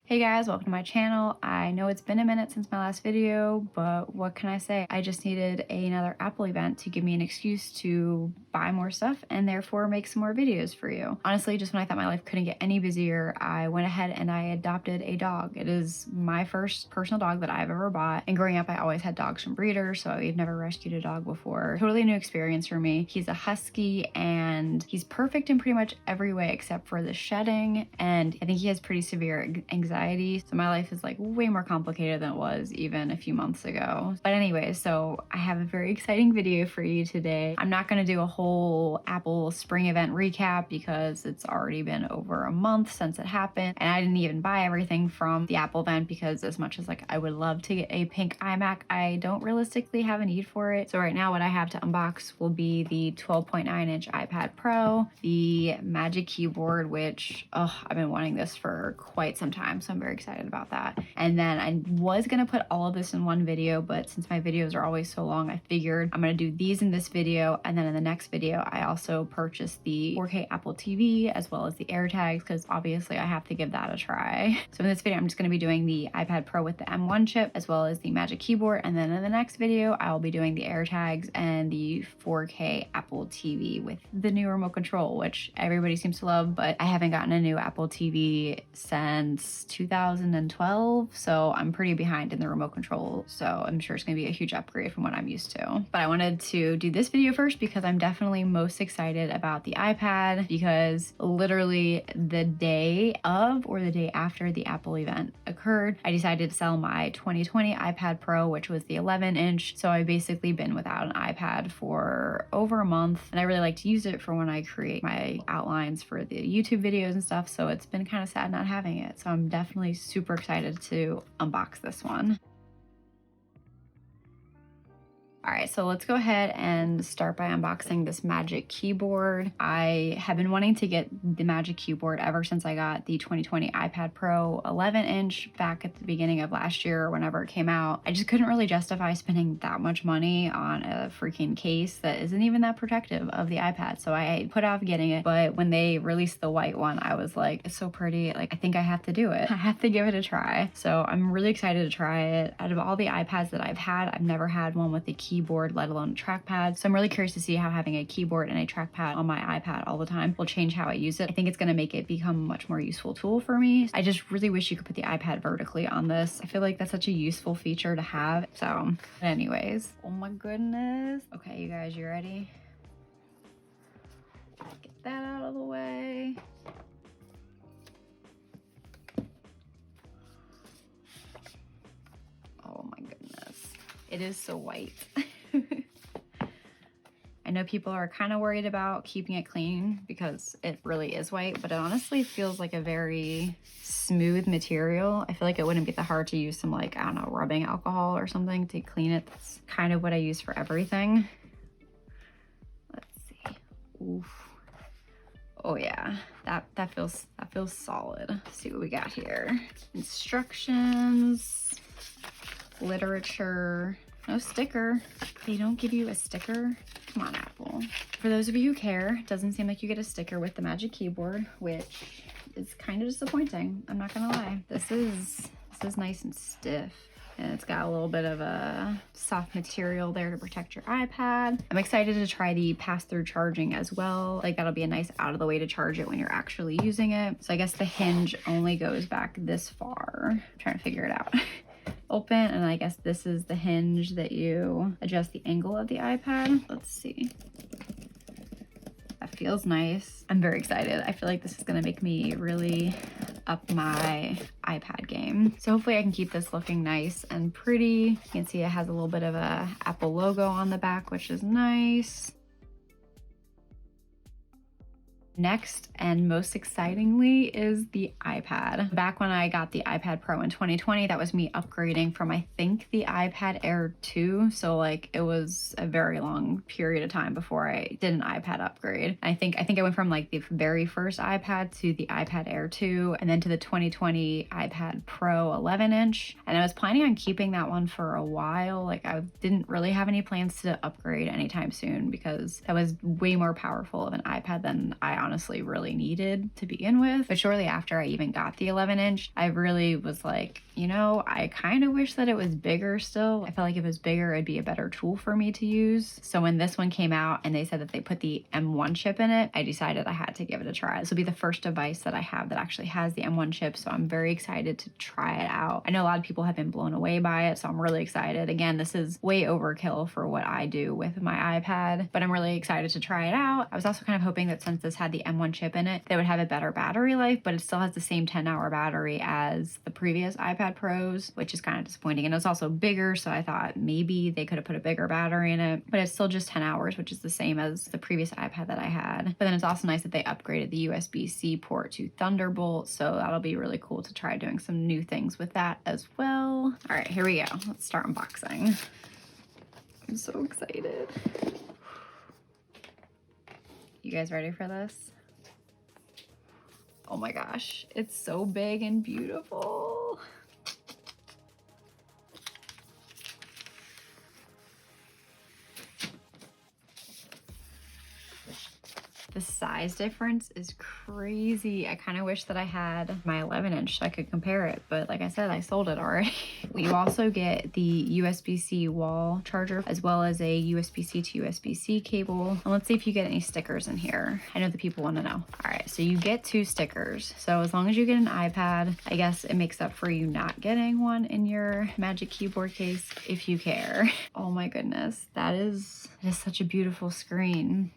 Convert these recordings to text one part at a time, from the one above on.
Hey guys, welcome to my channel. I know it's been a minute since my last video, but what can I say? I just needed another Apple event to give me an excuse to buy more stuff and therefore make some more videos for you. Honestly, just when I thought my life couldn't get any busier, I went ahead and I adopted a dog. It is my first personal dog that I've ever bought. And growing up, I always had dogs from breeders, so I've never rescued a dog before. Totally new experience for me. He's a husky and he's perfect in pretty much every way except for the shedding. And I think he has pretty severe anxiety. So my life is like way more complicated than it was even a few months ago. But anyway, so I have a very exciting video for you today. I'm not going to do a whole Apple spring event recap because it's already been over a month since it happened. And I didn't even buy everything from the Apple event because as much as like I would love to get a pink iMac, I don't realistically have a need for it. So right now what I have to unbox will be the 12.9-inch iPad Pro, the Magic Keyboard, which I've been wanting this for quite some time. So I'm very excited about that. And then I was gonna put all of this in one video, but since my videos are always so long, I figured I'm gonna do these in this video. And then in the next video, I also purchased the 4K Apple TV as well as the AirTags, because obviously I have to give that a try. So in this video, I'm just gonna be doing the iPad Pro with the M1 chip as well as the Magic Keyboard. And then in the next video, I'll be doing the AirTags and the 4K Apple TV with the new remote control, which everybody seems to love, but I haven't gotten a new Apple TV since 2012, so I'm pretty behind in the remote control, so I'm sure it's going to be a huge upgrade from what I'm used to. But I wanted to do this video first because I'm definitely most excited about the iPad, because literally the day of or the day after the Apple event occurred, I decided to sell my 2020 iPad Pro, which was the 11-inch, so I've basically been without an iPad for over a month, and I really like to use it for when I create my outlines for the YouTube videos and stuff, so it's been kind of sad not having it. So I'm definitely super excited to unbox this one. All right, so let's go ahead and start by unboxing this Magic Keyboard. I have been wanting to get the Magic Keyboard ever since I got the 2020 iPad Pro 11-inch back at the beginning of last year whenever it came out. I just couldn't really justify spending that much money on a freaking case that isn't even that protective of the iPad, so I put off getting it. But when they released the white one, I was like, it's so pretty, like I think I have to do it. I have to give it a try. So I'm really excited to try it. Out of all the iPads that I've had, I've never had one with the keyboard, let alone a trackpad. So I'm really curious to see how having a keyboard and a trackpad on my iPad all the time will change how I use it. I think it's going to make it become a much more useful tool for me. I just really wish you could put the iPad vertically on this. I feel like that's such a useful feature to have. So anyways, oh my goodness. Okay, you guys, you ready? Get that out of the way. Oh my goodness. It is so white. I know people are kind of worried about keeping it clean because it really is white, but it honestly feels like a very smooth material. I feel like it wouldn't be that hard to use some, like, I don't know, rubbing alcohol or something to clean it. That's kind of what I use for everything. Let's see. Oof. Oh yeah, that feels solid. Let's see what we got here. Instructions, literature, no sticker. They don't give you a sticker. Come on, Apple. For those of you who care, it doesn't seem like you get a sticker with the Magic Keyboard, which is kind of disappointing. I'm not gonna lie. This is nice and stiff. And it's got a little bit of a soft material there to protect your iPad. I'm excited to try the pass-through charging as well. Like, that'll be a nice out of the way to charge it when you're actually using it. So I guess the hinge only goes back this far. I'm trying to figure it out. Open, and I guess this is the hinge that you adjust the angle of the iPad. Let's see. That feels nice. I'm very excited. I feel like this is gonna make me really up my iPad game. So hopefully I can keep this looking nice and pretty. You can see it has a little bit of a Apple logo on the back, which is nice. Next, and most excitingly, is the iPad. Back when I got the iPad Pro in 2020, that was me upgrading from, I think, the iPad Air 2. So like, it was a very long period of time before I did an iPad upgrade. I think I went from like the very first iPad to the iPad Air 2, and then to the 2020 iPad Pro 11-inch. And I was planning on keeping that one for a while. Like, I didn't really have any plans to upgrade anytime soon because that was way more powerful of an iPad than I honestly really needed to begin with. But shortly after I even got the 11-inch, I really was like, you know, I kind of wish that it was bigger still. I felt like if it was bigger, it'd be a better tool for me to use. So when this one came out and they said that they put the M1 chip in it, I decided I had to give it a try. This will be the first device that I have that actually has the M1 chip, so I'm very excited to try it out. I know a lot of people have been blown away by it, so I'm really excited. Again, this is way overkill for what I do with my iPad, but I'm really excited to try it out. I was also kind of hoping that since this had the M1 chip in it, they would have a better battery life, but it still has the same 10-hour battery as the previous iPad Pros, which is kind of disappointing. And it's also bigger, so I thought maybe they could have put a bigger battery in it, but it's still just 10 hours, which is the same as the previous iPad that I had. But then it's also nice that they upgraded the USB-C port to Thunderbolt, so that'll be really cool to try doing some new things with that as well. All right, here we go. Let's start unboxing. I'm so excited. You guys ready for this? Oh my gosh, it's so big and beautiful. The size difference is crazy. I kind of wish that I had my 11-inch so I could compare it, but like I said, I sold it already. You also get the USB-C wall charger as well as a USB-C to USB-C cable. And let's see if you get any stickers in here. I know the people want to know. All right, so you get 2 stickers. So as long as you get an iPad, I guess it makes up for you not getting one in your Magic Keyboard case if you care. Oh my goodness, that is such a beautiful screen.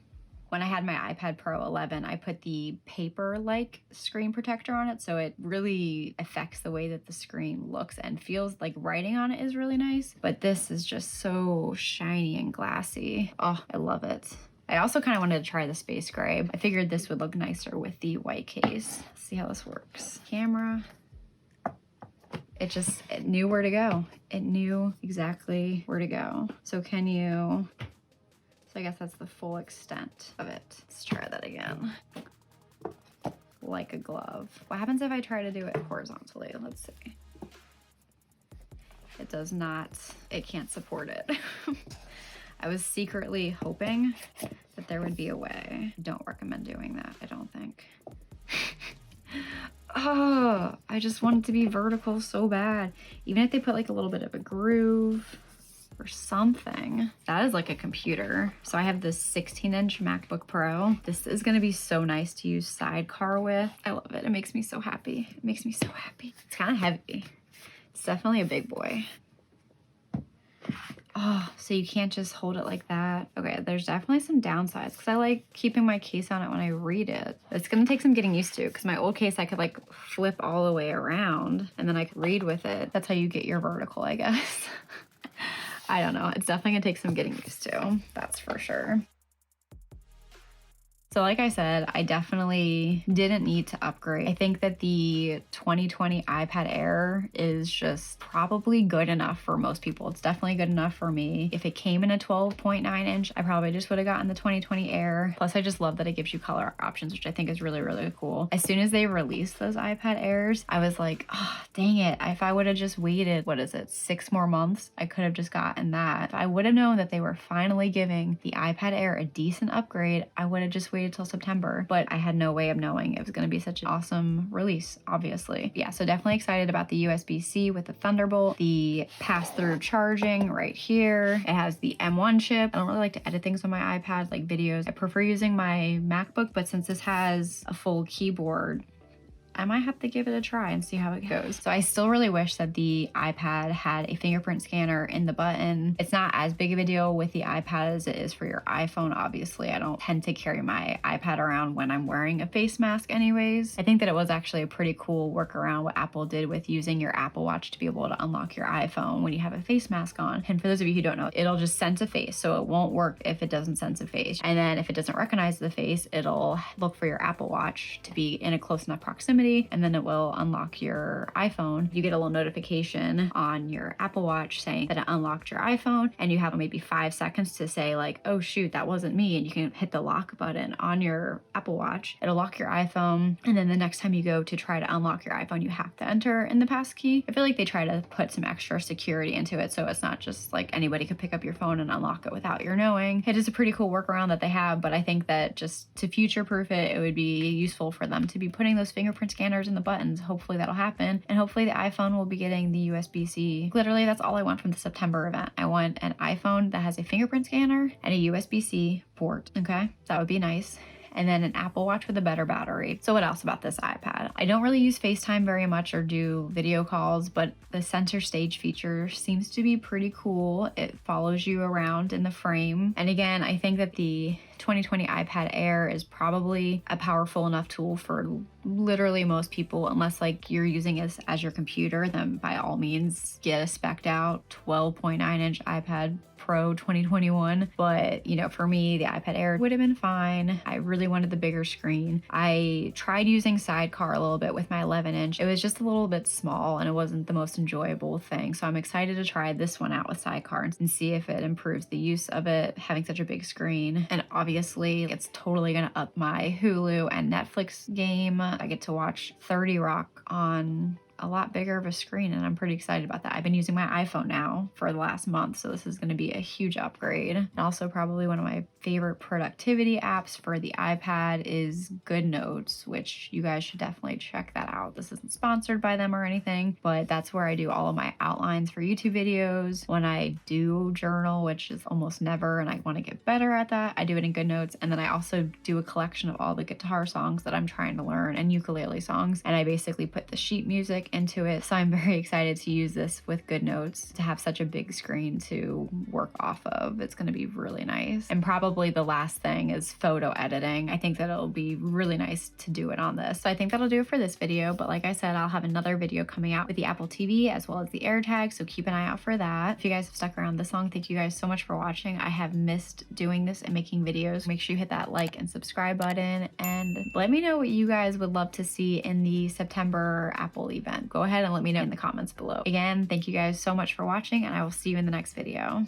When I had my iPad Pro 11, I put the paper-like screen protector on it, so it really affects the way that the screen looks and feels. Like writing on it is really nice, but this is just so shiny and glassy. Oh, I love it. I also kind of wanted to try the space gray. I figured this would look nicer with the white case. Let's see how this works. Camera. It knew where to go. It knew exactly where to go. So can you... So I guess that's the full extent of it. Let's try that again. Like a glove. What happens if I try to do it horizontally? Let's see. It does not, it can't support it. I was secretly hoping that there would be a way. Don't recommend doing that, I don't think. Oh, I just want it to be vertical so bad. Even if they put like a little bit of a groove or something. That is like a computer. So I have this 16-inch MacBook Pro. This is gonna be so nice to use Sidecar with. I love it. It makes me so happy. It makes me so happy. It's kind of heavy. It's definitely a big boy. Oh, so you can't just hold it like that. Okay, there's definitely some downsides because I like keeping my case on it when I read it. It's gonna take some getting used to because my old case I could like flip all the way around and then I could read with it. That's how you get your vertical, I guess. I don't know. It's definitely gonna take some getting used to. That's for sure. So like I said, I definitely didn't need to upgrade. I think that the 2020 iPad Air is just probably good enough for most people. It's definitely good enough for me. If it came in a 12.9 inch, I probably just would have gotten the 2020 Air. Plus I just love that it gives you color options, which I think is really, really cool. As soon as they released those iPad Airs, I was like, oh, dang it. If I would have just waited, 6 more months, I could have just gotten that. If I would have known that they were finally giving the iPad Air a decent upgrade, I would have just waited till September, but I had no way of knowing it was going to be such an awesome release, obviously. Yeah, so definitely excited about the USB-C with the Thunderbolt, the pass-through charging right here. It has the M1 chip. I don't really like to edit things on my iPad, like videos. I prefer using my MacBook, but since this has a full keyboard, I might have to give it a try and see how it goes. So I still really wish that the iPad had a fingerprint scanner in the button. It's not as big of a deal with the iPad as it is for your iPhone, obviously. I don't tend to carry my iPad around when I'm wearing a face mask anyways. I think that it was actually a pretty cool workaround what Apple did with using your Apple Watch to be able to unlock your iPhone when you have a face mask on. And for those of you who don't know, it'll just sense a face, so it won't work if it doesn't sense a face. And then if it doesn't recognize the face, it'll look for your Apple Watch to be in a close enough proximity proximity, and then it will unlock your iPhone. You get a little notification on your Apple Watch saying that it unlocked your iPhone, and you have maybe 5 seconds to say like, oh shoot, that wasn't me, and you can hit the lock button on your Apple Watch. It'll lock your iPhone, and then the next time you go to try to unlock your iPhone, you have to enter in the passkey. I feel like they try to put some extra security into it, so it's not just like anybody could pick up your phone and unlock it without your knowing. It is a pretty cool workaround that they have, but I think that just to future-proof it, it would be useful for them to be putting those fingerprint scanners in the buttons. Hopefully that'll happen, and hopefully the iPhone will be getting the USB-C. Literally, that's all I want from the September event. I want an iPhone that has a fingerprint scanner and a USB-C port, okay? That would be nice. And then an Apple Watch with a better battery. So what else about this iPad? I don't really use FaceTime very much or do video calls, but the center stage feature seems to be pretty cool. It follows you around in the frame. And again, I think that the 2020 iPad Air is probably a powerful enough tool for literally most people, unless like you're using it as your computer, then by all means get a spec'd out 12.9-inch iPad Pro 2021. But you know, for me, the iPad Air would have been fine. I really wanted the bigger screen. I tried using Sidecar a little bit with my 11-inch. It was just a little bit small and it wasn't the most enjoyable thing. So I'm excited to try this one out with Sidecar and see if it improves the use of it having such a big screen. And obviously it's totally gonna up my Hulu and Netflix game. I get to watch 30 Rock on a lot bigger of a screen, and I'm pretty excited about that. I've been using my iPhone now for the last month, so this is going to be a huge upgrade. And also probably one of my favorite productivity apps for the iPad is GoodNotes, which you guys should definitely check that out. This isn't sponsored by them or anything, but that's where I do all of my outlines for YouTube videos. When I do journal, which is almost never, and I want to get better at that, I do it in GoodNotes. And then I also do a collection of all the guitar songs that I'm trying to learn and ukulele songs, and I basically put the sheet music into it. So I'm very excited to use this with GoodNotes to have such a big screen to work off of. It's going to be really nice. And probably the last thing is photo editing. I think that it'll be really nice to do it on this. So I think that'll do it for this video. But like I said, I'll have another video coming out with the Apple TV as well as the AirTag. So keep an eye out for that. If you guys have stuck around this long, thank you guys so much for watching. I have missed doing this and making videos. Make sure you hit that like and subscribe button and let me know what you guys would love to see in the September Apple event. Go ahead and let me know in the comments below. Again, thank you guys so much for watching, and I will see you in the next video.